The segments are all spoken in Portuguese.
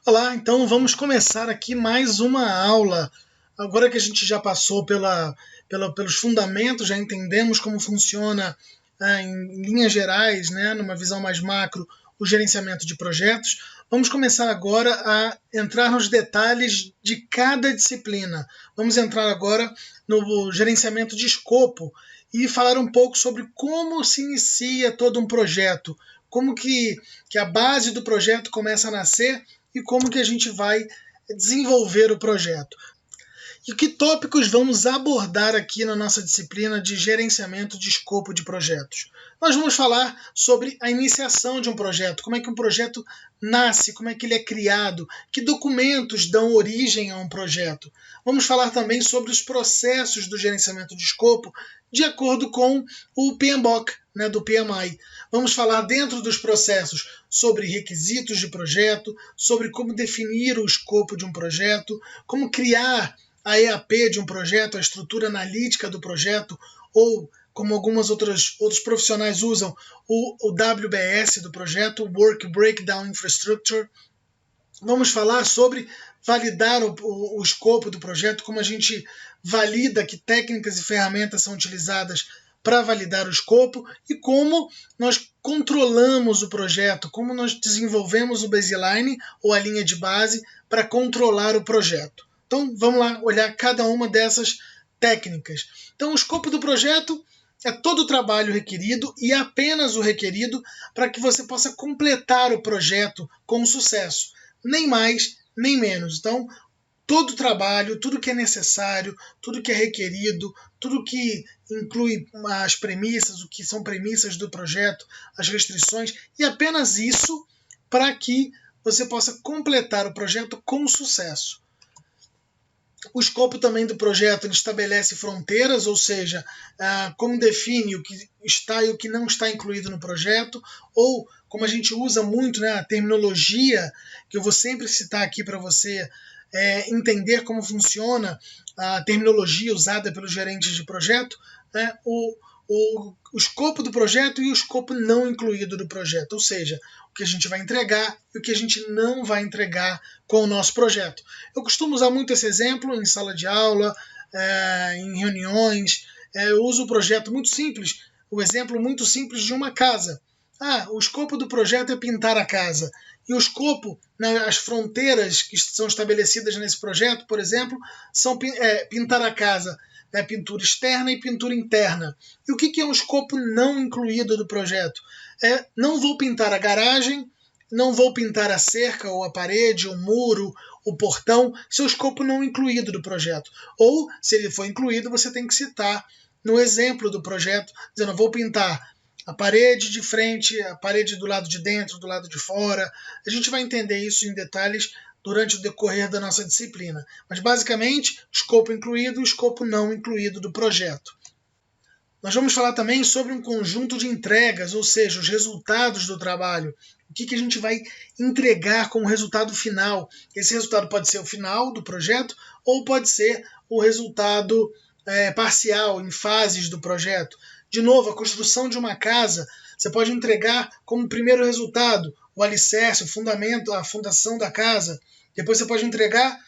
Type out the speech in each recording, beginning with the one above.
Olá, então vamos começar aqui mais uma aula. Agora que a gente já passou pelos fundamentos, já entendemos como funciona em linhas gerais, né, numa visão mais macro, o gerenciamento de projetos. Vamos começar agora a entrar nos detalhes de cada disciplina. Vamos entrar agora no gerenciamento de escopo e falar um pouco sobre como se inicia todo um projeto, como que a base do projeto começa a nascer e como que a gente vai desenvolver o projeto. E que tópicos vamos abordar aqui na nossa disciplina de gerenciamento de escopo de projetos? Nós vamos falar sobre a iniciação de um projeto, como é que um projeto nasce, como é que ele é criado, que documentos dão origem a um projeto. Vamos falar também sobre os processos do gerenciamento de escopo de acordo com o PMBOK, né, do PMI. Vamos falar dentro dos processos sobre requisitos de projeto, sobre como definir o escopo de um projeto, como criar a EAP de um projeto, a estrutura analítica do projeto, ou como alguns outros profissionais usam, o WBS do projeto, o Work Breakdown Infrastructure. Vamos falar sobre validar o escopo do projeto, como a gente valida, que técnicas e ferramentas são utilizadas para validar o escopo e como nós controlamos o projeto, como nós desenvolvemos o baseline ou a linha de base para controlar o projeto. Então vamos lá olhar cada uma dessas técnicas. Então o escopo do projeto é todo o trabalho requerido e apenas o requerido para que você possa completar o projeto com sucesso. Nem mais, nem menos. Então, todo o trabalho, tudo que é necessário, tudo que é requerido, tudo que inclui as premissas, o que são premissas do projeto, as restrições, e apenas isso para que você possa completar o projeto com sucesso. O escopo também do projeto ele estabelece fronteiras, ou seja, como define o que está e o que não está incluído no projeto, ou como a gente usa muito, né, a terminologia, que eu vou sempre citar aqui para você entender como funciona a terminologia usada pelos gerentes de projeto, né, o escopo do projeto e o escopo não incluído do projeto, ou seja, o que a gente vai entregar e o que a gente não vai entregar com o nosso projeto. Eu costumo usar muito esse exemplo em sala de aula, em reuniões. Eu uso o projeto muito simples, o exemplo muito simples de uma casa. O escopo do projeto é pintar a casa. E o escopo, as fronteiras que são estabelecidas nesse projeto, por exemplo, são pintar a casa, né, pintura externa e pintura interna. E o que é um escopo não incluído do projeto? Não vou pintar a garagem, não vou pintar a cerca ou a parede, o muro, o portão, seu escopo não incluído do projeto. Ou, se ele for incluído, você tem que citar no exemplo do projeto, dizendo, vou pintar a parede de frente, a parede do lado de dentro, do lado de fora. A gente vai entender isso em detalhes durante o decorrer da nossa disciplina. Mas, basicamente, escopo incluído e escopo não incluído do projeto. Nós vamos falar também sobre um conjunto de entregas, ou seja, os resultados do trabalho. O que a gente vai entregar como resultado final. Esse resultado pode ser o final do projeto ou pode ser o resultado parcial, em fases do projeto. De novo, a construção de uma casa, você pode entregar como primeiro resultado o alicerce, o fundamento, a fundação da casa. Depois você pode entregar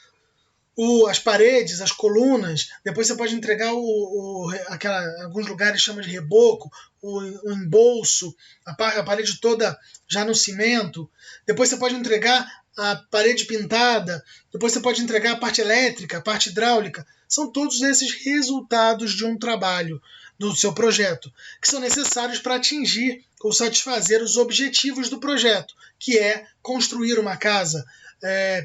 as paredes, as colunas. Depois você pode entregar alguns lugares chamam de reboco, o embolso, a parede toda já no cimento. Depois você pode entregar a parede pintada. Depois você pode entregar a parte elétrica, a parte hidráulica. São todos esses resultados de um trabalho do seu projeto, que são necessários para atingir ou satisfazer os objetivos do projeto, que é construir uma casa,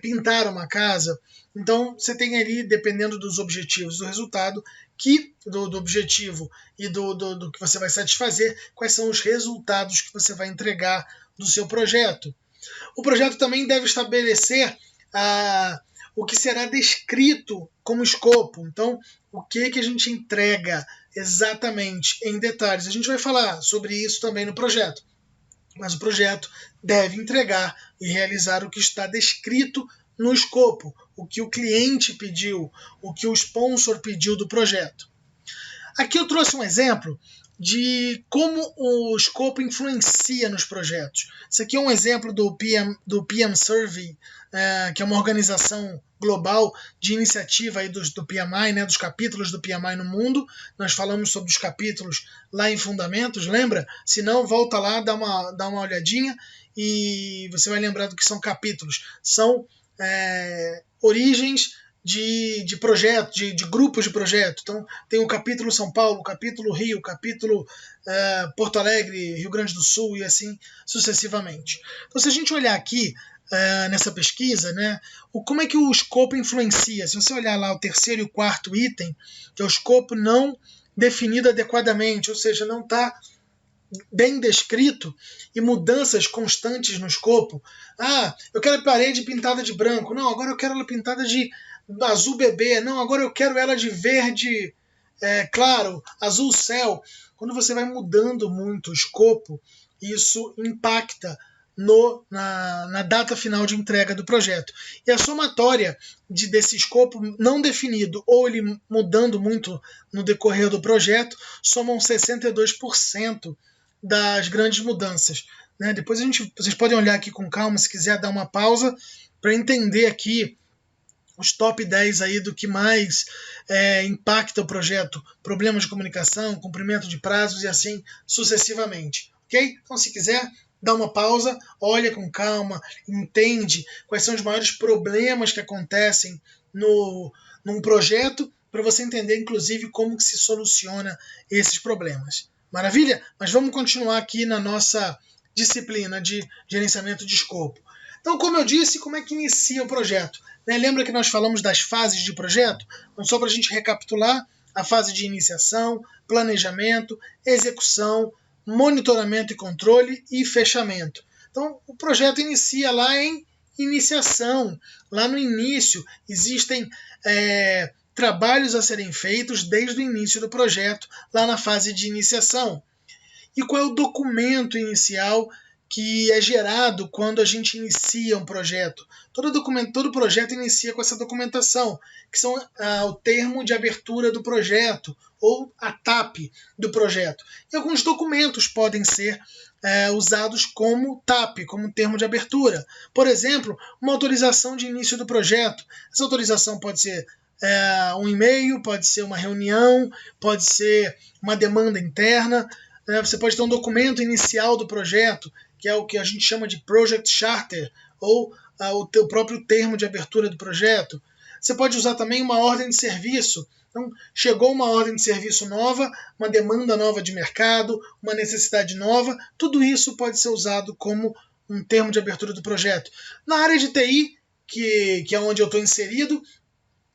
pintar uma casa. Então, você tem ali, dependendo dos objetivos do resultado, do objetivo e do que você vai satisfazer, quais são os resultados que você vai entregar do seu projeto. O projeto também deve estabelecer o que será descrito como escopo. Então, o que a gente entrega exatamente em detalhes. A gente vai falar sobre isso também no projeto. Mas o projeto deve entregar e realizar o que está descrito no escopo, o que o cliente pediu, o que o sponsor pediu do projeto. Aqui eu trouxe um exemplo de como o escopo influencia nos projetos. Isso aqui é um exemplo do PM Survey, que é uma organização global de iniciativa aí do PMI, né, dos capítulos do PMI no mundo. Nós falamos sobre os capítulos lá em Fundamentos, lembra? Se não, volta lá, dá uma olhadinha e você vai lembrar do que são capítulos. São origens de projeto, de grupos de projeto. Então, tem o capítulo São Paulo, o capítulo Rio, o capítulo Porto Alegre, Rio Grande do Sul e assim sucessivamente. Então, se a gente olhar aqui nessa pesquisa, né, como é que o escopo influencia? Se você olhar lá o terceiro e o quarto item, que é o escopo não definido adequadamente, ou seja, não está bem descrito, e mudanças constantes no escopo. Eu quero a parede pintada de branco. Não, agora eu quero ela pintada de azul bebê. Não, agora eu quero ela de verde claro, azul céu. Quando você vai mudando muito o escopo, isso impacta na data final de entrega do projeto. E a somatória desse escopo não definido ou ele mudando muito no decorrer do projeto somam 62% das grandes mudanças. Né? Depois vocês podem olhar aqui com calma, se quiser dar uma pausa, para entender aqui os top 10 aí do que mais impacta o projeto, problemas de comunicação, cumprimento de prazos e assim sucessivamente. Ok? Então, se quiser, dá uma pausa, olha com calma, entende quais são os maiores problemas que acontecem num projeto, para você entender, inclusive, como que se soluciona esses problemas. Maravilha? Mas vamos continuar aqui na nossa disciplina de gerenciamento de escopo. Então, como eu disse, como é que inicia o projeto? Lembra que nós falamos das fases de projeto? Então, só para a gente recapitular, a fase de iniciação, planejamento, execução, monitoramento e controle e fechamento. Então, o projeto inicia lá em iniciação. Lá no início, existem trabalhos a serem feitos desde o início do projeto, lá na fase de iniciação. E qual é o documento inicial que é gerado quando a gente inicia um projeto? Todo projeto inicia com essa documentação, que são o termo de abertura do projeto, ou a TAP do projeto. E alguns documentos podem ser usados como TAP, como termo de abertura. Por exemplo, uma autorização de início do projeto. Essa autorização pode ser um e-mail, pode ser uma reunião, pode ser uma demanda interna. Você pode ter um documento inicial do projeto, que é o que a gente chama de Project Charter, ou o teu próprio termo de abertura do projeto. Você pode usar também uma ordem de serviço. Então, chegou uma ordem de serviço nova, uma demanda nova de mercado, uma necessidade nova, tudo isso pode ser usado como um termo de abertura do projeto. Na área de TI, que é onde eu estou inserido,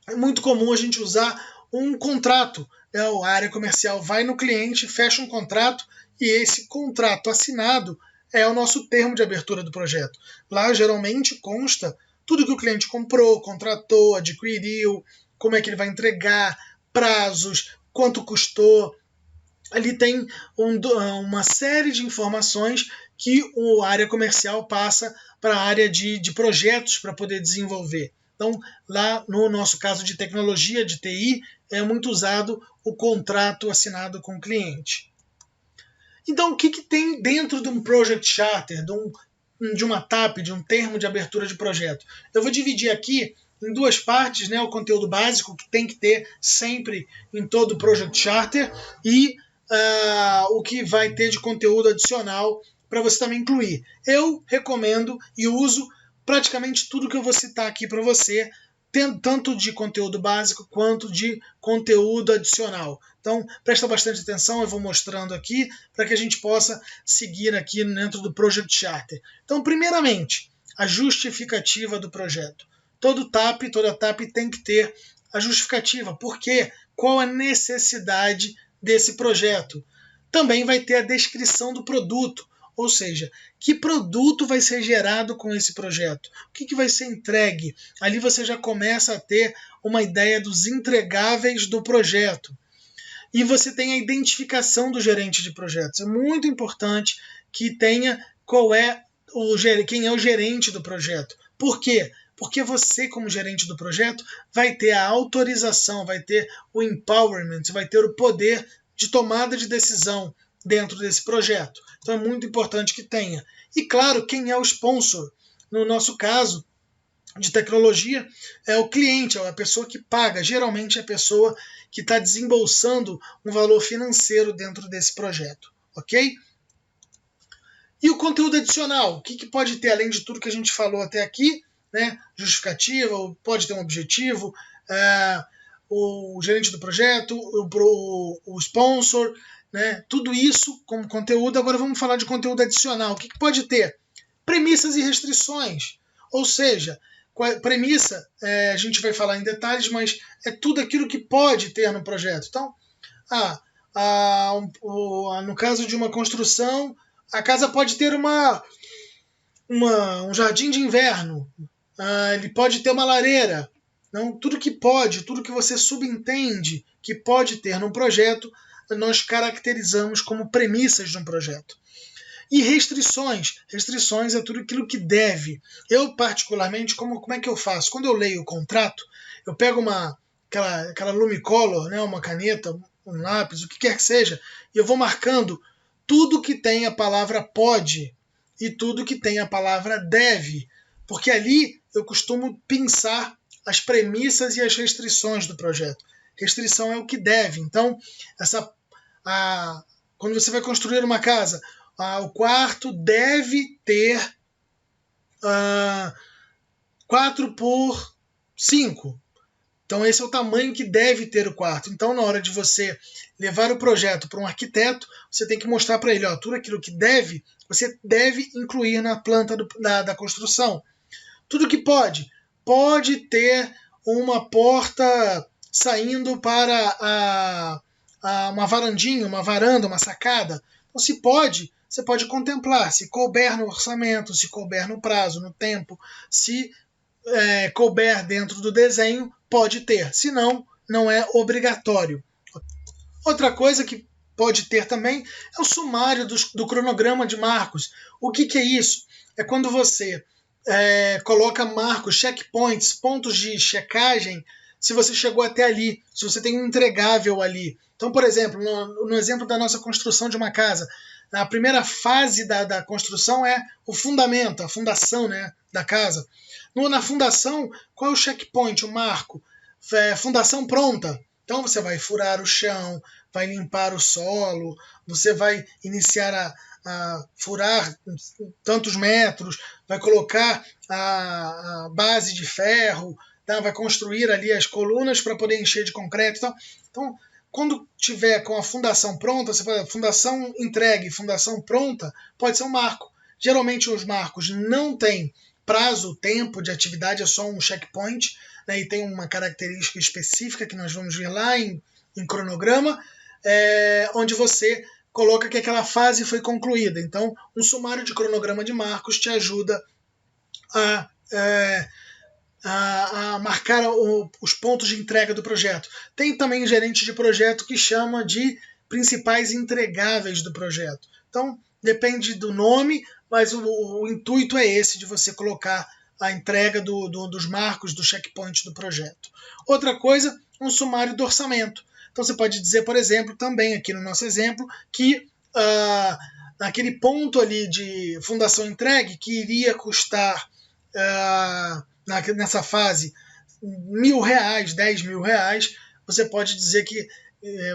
é muito comum a gente usar um contrato. A área comercial vai no cliente, fecha um contrato, e esse contrato assinado é o nosso termo de abertura do projeto. Lá, geralmente, consta tudo que o cliente comprou, contratou, adquiriu, como é que ele vai entregar, prazos, quanto custou. Ali tem uma série de informações que a área comercial passa para a área de projetos para poder desenvolver. Então, lá no nosso caso de tecnologia, de TI, é muito usado o contrato assinado com o cliente. Então, o que tem dentro de um Project Charter, de uma TAP, de um termo de abertura de projeto? Eu vou dividir aqui em duas partes, né, o conteúdo básico, que tem que ter sempre em todo Project Charter, e o que vai ter de conteúdo adicional para você também incluir. Eu recomendo e uso praticamente tudo que eu vou citar aqui para você, tanto de conteúdo básico quanto de conteúdo adicional. Então, presta bastante atenção, eu vou mostrando aqui para que a gente possa seguir aqui dentro do Project Charter. Então, primeiramente, a justificativa do projeto. Toda TAP tem que ter a justificativa. Por quê? Qual a necessidade desse projeto? Também vai ter a descrição do produto. Ou seja, que produto vai ser gerado com esse projeto? O que vai ser entregue? Ali você já começa a ter uma ideia dos entregáveis do projeto. E você tem a identificação do gerente de projetos. É muito importante que tenha quem é o gerente do projeto. Por quê? Porque você, como gerente do projeto, vai ter a autorização, vai ter o empowerment, vai ter o poder de tomada de decisão dentro desse projeto. Então é muito importante que tenha. E claro, quem é o sponsor? No nosso caso de tecnologia, é o cliente, é a pessoa que paga, geralmente é a pessoa que está desembolsando um valor financeiro dentro desse projeto, ok? E o conteúdo adicional, o que pode ter, além de tudo que a gente falou até aqui, né? Justificativa, pode ter um objetivo, o gerente do projeto, o sponsor, né? Tudo isso como conteúdo. Agora vamos falar de conteúdo adicional. O que pode ter? Premissas e restrições. Ou seja, premissa, a gente vai falar em detalhes, mas é tudo aquilo que pode ter no projeto. Então, no caso de uma construção, a casa pode ter um jardim de inverno, ele pode ter uma lareira. Não, tudo que pode, tudo que você subentende que pode ter num projeto, nós caracterizamos como premissas de um projeto. E restrições. Restrições é tudo aquilo que deve. Eu, particularmente, como é que eu faço? Quando eu leio o contrato, eu pego aquela Lumicolor, né, uma caneta, um lápis, o que quer que seja, e eu vou marcando tudo que tem a palavra pode e tudo que tem a palavra deve. Porque ali eu costumo pensar as premissas e as restrições do projeto. Restrição é o que deve. Então, quando você vai construir uma casa, o quarto deve ter 4 por 5. Então esse é o tamanho que deve ter o quarto. Então na hora de você levar o projeto para um arquiteto, você tem que mostrar para ele, tudo aquilo que deve, você deve incluir na planta da construção. Tudo que pode ter uma porta saindo para uma varandinha, uma varanda, uma sacada. Então se pode, você pode contemplar, se couber no orçamento, se couber no prazo, no tempo, se couber dentro do desenho, pode ter, senão não é obrigatório. Outra coisa que pode ter também é o sumário do cronograma de marcos. O que é isso? É quando você coloca marcos, checkpoints, pontos de checagem, se você chegou até ali, se você tem um entregável ali. Então, por exemplo, no exemplo da nossa construção de uma casa, a primeira fase da construção é o fundamento, a fundação, né, da casa. Na fundação, qual é o checkpoint, o marco? Fundação pronta. Então você vai furar o chão, vai limpar o solo, você vai iniciar a furar tantos metros, vai colocar a base de ferro, tá? Vai construir ali as colunas para poder encher de concreto. Então, quando tiver com a fundação pronta, você fala fundação entregue, fundação pronta, pode ser um marco. Geralmente os marcos não têm prazo, tempo de atividade, é só um checkpoint, né, e tem uma característica específica que nós vamos ver lá em cronograma, onde você coloca que aquela fase foi concluída. Então, um sumário de cronograma de marcos te ajuda a marcar os pontos de entrega do projeto. Tem também gerente de projeto que chama de principais entregáveis do projeto. Então, depende do nome, mas o intuito é esse, de você colocar a entrega dos marcos, do checkpoint do projeto. Outra coisa, um sumário do orçamento. Então você pode dizer, por exemplo, também aqui no nosso exemplo, que naquele ponto ali de fundação entregue, que iria custar nessa fase R$1.000, R$10.000, você pode dizer que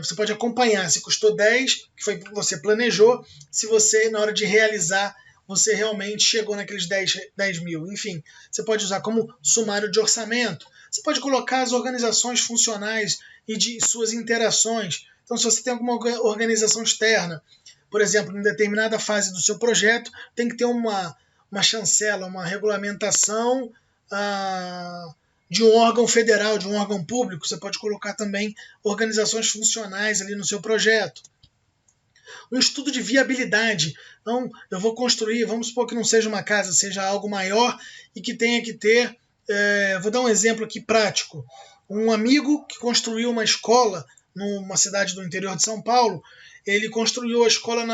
você pode acompanhar se custou 10, que foi o que você planejou, se você, na hora de realizar, você realmente chegou naqueles 10 mil. Enfim, você pode usar como sumário de orçamento. Você pode colocar as organizações funcionais e de suas interações. Então, se você tem alguma organização externa, por exemplo, em determinada fase do seu projeto, tem que ter uma chancela, uma regulamentação de um órgão federal, de um órgão público. Você pode colocar também organizações funcionais ali no seu projeto. Um estudo de viabilidade. Então, eu vou construir, vamos supor que não seja uma casa, seja algo maior e que tenha que ter, vou dar um exemplo aqui prático. Um amigo que construiu uma escola numa cidade do interior de São Paulo, ele construiu a escola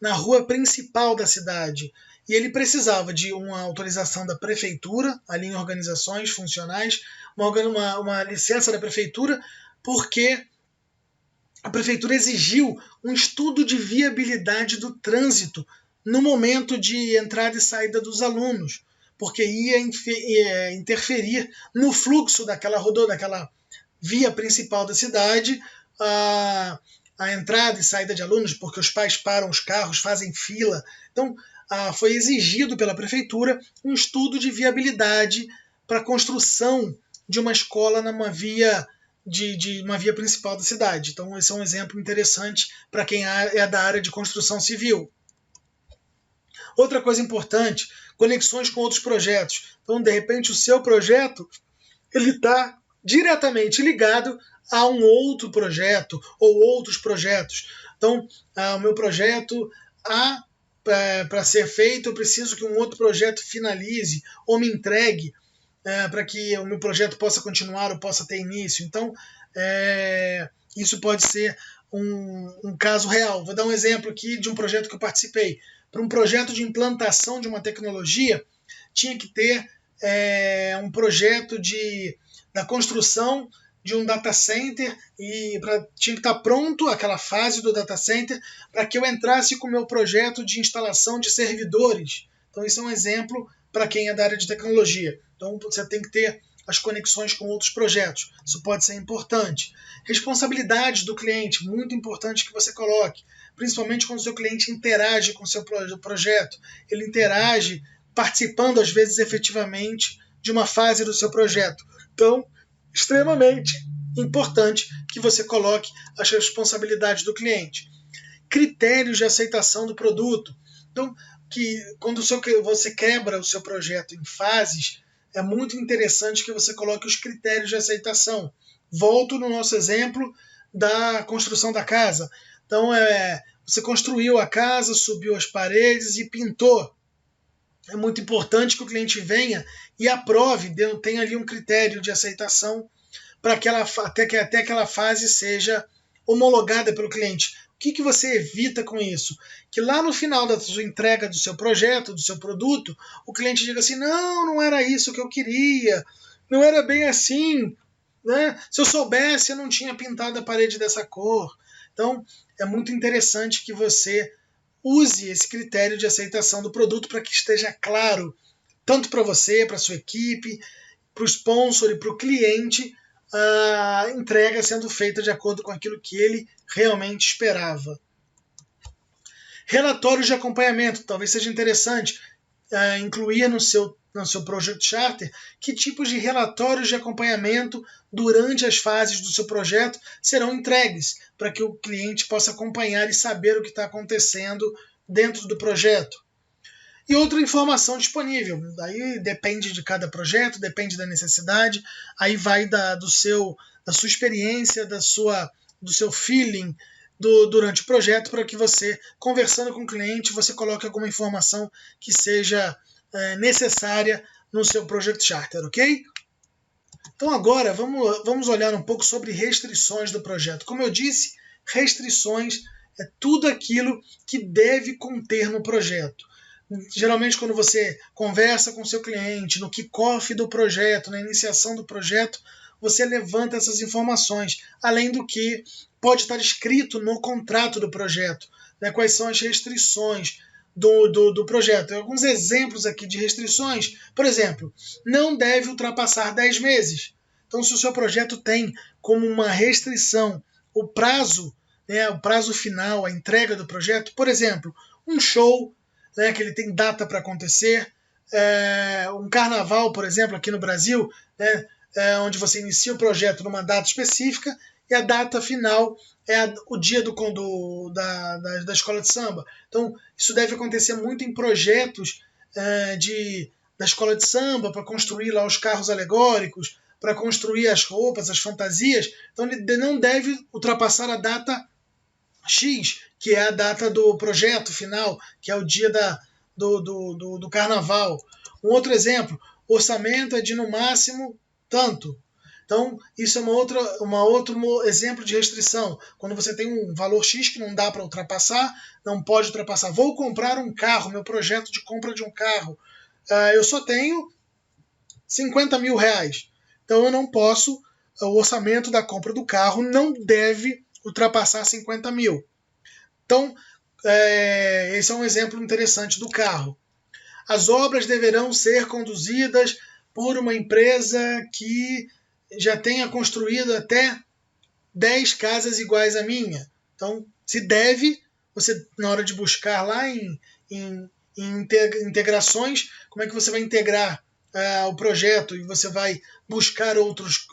na rua principal da cidade. E ele precisava de uma autorização da prefeitura, ali em organizações funcionais, uma licença da prefeitura, porque a prefeitura exigiu um estudo de viabilidade do trânsito no momento de entrada e saída dos alunos, porque ia interferir no fluxo daquela via principal da cidade, a entrada e saída de alunos, porque os pais param os carros, fazem fila. Então, foi exigido pela prefeitura um estudo de viabilidade para a construção de uma escola numa via de uma via principal da cidade. Então, esse é um exemplo interessante para quem é da área de construção civil. Outra coisa importante, conexões com outros projetos. Então, de repente, o seu projeto ele está diretamente ligado a um outro projeto ou outros projetos. Então, o meu projeto para ser feito, eu preciso que um outro projeto finalize ou me entregue para que o meu projeto possa continuar ou possa ter início. Então, isso pode ser um caso real. Vou dar um exemplo aqui de um projeto que eu participei. Para um projeto de implantação de uma tecnologia, tinha que ter um projeto da construção de um data center e tinha que estar pronto aquela fase do data center para que eu entrasse com o meu projeto de instalação de servidores. Então, isso é um exemplo para quem é da área de tecnologia. Então, você tem que ter as conexões com outros projetos. Isso pode ser importante. Responsabilidades do cliente, muito importante que você coloque, principalmente quando o seu cliente interage com o seu projeto. Ele interage participando, às vezes, efetivamente, de uma fase do seu projeto. Então, extremamente importante que você coloque as responsabilidades do cliente. Critérios de aceitação do produto. Então, quando você quebra o seu projeto em fases, é muito interessante que você coloque os critérios de aceitação. Volto no nosso exemplo da construção da casa. Então, você construiu a casa, subiu as paredes e pintou. É muito importante que o cliente venha e aprove, tenha ali um critério de aceitação para até que aquela fase seja homologada pelo cliente. O que você evita com isso? Que lá no final da sua entrega do seu projeto, do seu produto, o cliente diga assim, não era isso que eu queria, não era bem assim, né? Se eu soubesse, eu não tinha pintado a parede dessa cor. Então, é muito interessante que você use esse critério de aceitação do produto para que esteja claro, tanto para você, para a sua equipe, para o sponsor e para o cliente, a entrega sendo feita de acordo com aquilo que ele realmente esperava. Relatórios de acompanhamento, talvez seja interessante incluir no seu Project Charter que tipos de relatórios de acompanhamento durante as fases do seu projeto serão entregues, para que o cliente possa acompanhar e saber o que está acontecendo dentro do projeto. E outra informação disponível, daí depende de cada projeto, depende da necessidade, aí vai da sua experiência, do seu feeling durante o projeto, para que você, conversando com o cliente, você coloque alguma informação que seja necessária no seu Project Charter, ok? Então agora vamos olhar um pouco sobre restrições do projeto. Como eu disse, restrições é tudo aquilo que deve conter no projeto. Geralmente quando você conversa com o seu cliente, no kickoff do projeto, na iniciação do projeto, você levanta essas informações, além do que pode estar escrito no contrato do projeto, né, quais são as restrições do projeto. Tem alguns exemplos aqui de restrições. Por exemplo, não deve ultrapassar 10 meses. Então, se o seu projeto tem como uma restrição o prazo final, a entrega do projeto, por exemplo, um show, né, que ele tem data para acontecer, um carnaval, por exemplo, aqui no Brasil, né, onde você inicia o projeto numa data específica e a data final é o dia da escola de samba. Então, isso deve acontecer muito em projetos da escola de samba, para construir lá os carros alegóricos, para construir as roupas, as fantasias. Então, ele não deve ultrapassar a data X, que é a data do projeto final, que é o dia do carnaval. Um outro exemplo, orçamento é de no máximo tanto. Então, isso é outro exemplo de restrição. Quando você tem um valor X que não dá para ultrapassar, não pode ultrapassar. Vou comprar um carro, meu projeto de compra de um carro. Eu só tenho 50 mil reais. Então, eu não posso, o orçamento da compra do carro não deve ultrapassar 50 mil. Então, esse é um exemplo interessante do carro. As obras deverão ser conduzidas por uma empresa que já tenha construído até 10 casas iguais à minha. Então, se deve, você, na hora de buscar lá em integrações, como é que você vai integrar o projeto e você vai buscar outros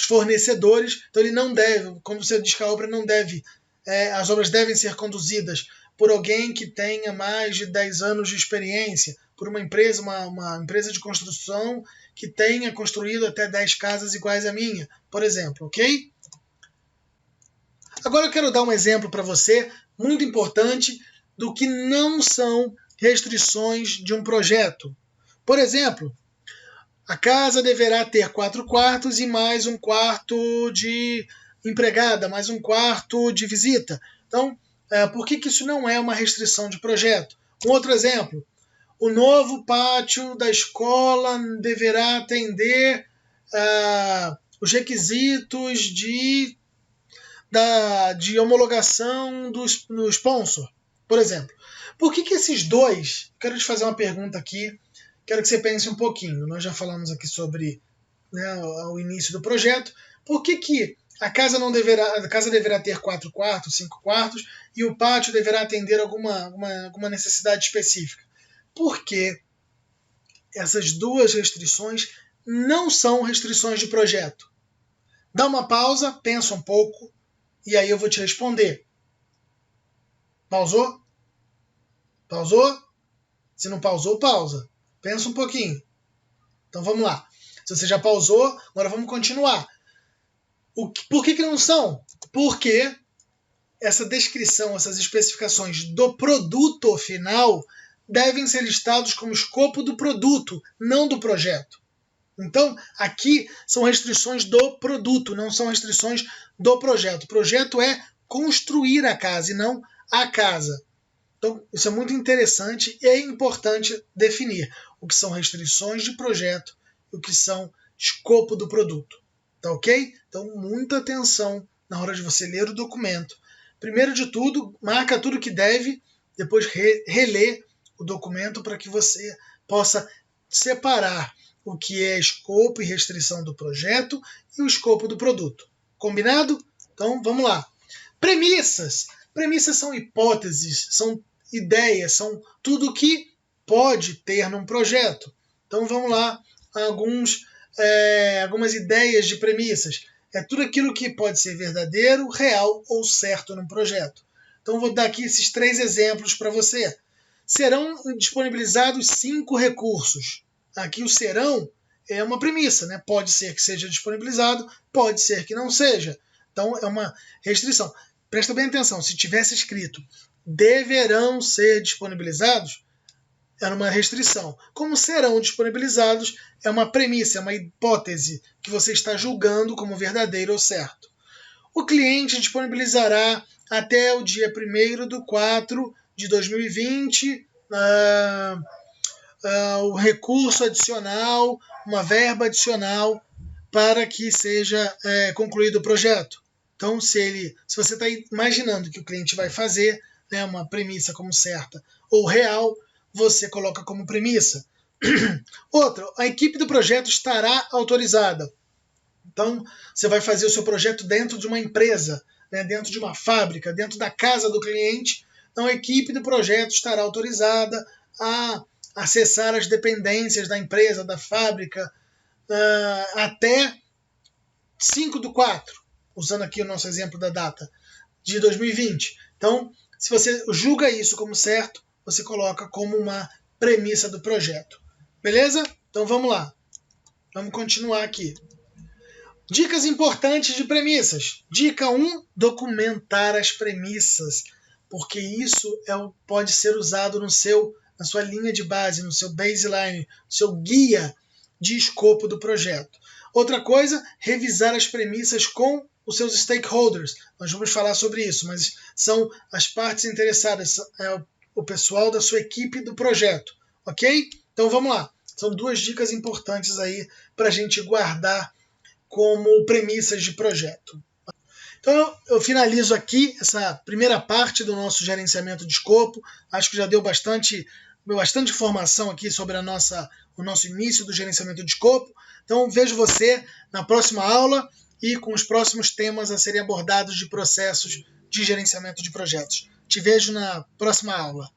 fornecedores. Então, ele não deve, quando você diz que a obra não deve, as obras devem ser conduzidas por alguém que tenha mais de 10 anos de experiência, por uma empresa, uma empresa de construção que tenha construído até 10 casas iguais à minha, por exemplo, ok? Agora eu quero dar um exemplo para você, muito importante, do que não são restrições de um projeto. Por exemplo, a casa deverá ter 4 quartos e mais um quarto de empregada, mais um quarto de visita. Então, por que isso não é uma restrição de projeto? Um outro exemplo, o novo pátio da escola deverá atender os requisitos de homologação do sponsor, por exemplo. Por que esses dois? Quero te fazer uma pergunta aqui, quero que você pense um pouquinho. Nós já falamos aqui sobre o início do projeto. Por que a casa deverá ter 4 quartos, 5 quartos, e o pátio deverá atender alguma necessidade específica? Porque essas duas restrições não são restrições de projeto. Dá uma pausa, pensa um pouco, e aí eu vou te responder. Pausou? Pausou? Se não pausou, pausa. Pensa um pouquinho. Então vamos lá. Se você já pausou, agora vamos continuar. Por que não são? Porque essa descrição, essas especificações do produto final devem ser listados como escopo do produto, não do projeto. Então, aqui são restrições do produto, não são restrições do projeto. O projeto é construir a casa e não a casa. Então, isso é muito interessante e é importante definir o que são restrições de projeto e o que são escopo do produto. Tá ok? Então, muita atenção na hora de você ler o documento. Primeiro de tudo, marca tudo que deve, depois relê o documento para que você possa separar o que é escopo e restrição do projeto e o escopo do produto. Combinado? Então, vamos lá. Premissas. Premissas são hipóteses, são ideias, são tudo que pode ter num projeto. Então, vamos lá, algumas ideias de premissas. É tudo aquilo que pode ser verdadeiro, real ou certo num projeto. Então, vou dar aqui esses 3 exemplos para você. Serão disponibilizados 5 recursos. Aqui o serão é uma premissa, né? Pode ser que seja disponibilizado, pode ser que não seja. Então é uma restrição. Presta bem atenção, se tivesse escrito deverão ser disponibilizados, era uma restrição. Como serão disponibilizados, é uma premissa, é uma hipótese que você está julgando como verdadeiro ou certo. O cliente disponibilizará até o dia 1º de 4 de 2020 o recurso adicional, uma verba adicional para que seja concluído o projeto. Então, se você está imaginando que o cliente vai fazer uma premissa como certa ou real, você coloca como premissa. Outra, a equipe do projeto estará autorizada. Então, você vai fazer o seu projeto dentro de uma empresa, dentro de uma fábrica, dentro da casa do cliente. Então, a equipe do projeto estará autorizada a acessar as dependências da empresa, da fábrica, até 5/4, usando aqui o nosso exemplo da data, de 2020. Então, se você julga isso como certo, você coloca como uma premissa do projeto. Beleza? Então vamos lá. Vamos continuar aqui. Dicas importantes de premissas. Dica 1, documentar as premissas, porque isso pode ser usado na sua linha de base, no seu baseline, no seu guia de escopo do projeto. Outra coisa, revisar as premissas com os seus stakeholders. Nós vamos falar sobre isso, mas são as partes interessadas, o pessoal da sua equipe do projeto. Ok? Então vamos lá. São 2 dicas importantes aí para a gente guardar como premissas de projeto. Então eu finalizo aqui essa primeira parte do nosso gerenciamento de escopo. Acho que já deu bastante informação aqui sobre o nosso início do gerenciamento de escopo. Então vejo você na próxima aula e com os próximos temas a serem abordados de processos de gerenciamento de projetos. Te vejo na próxima aula.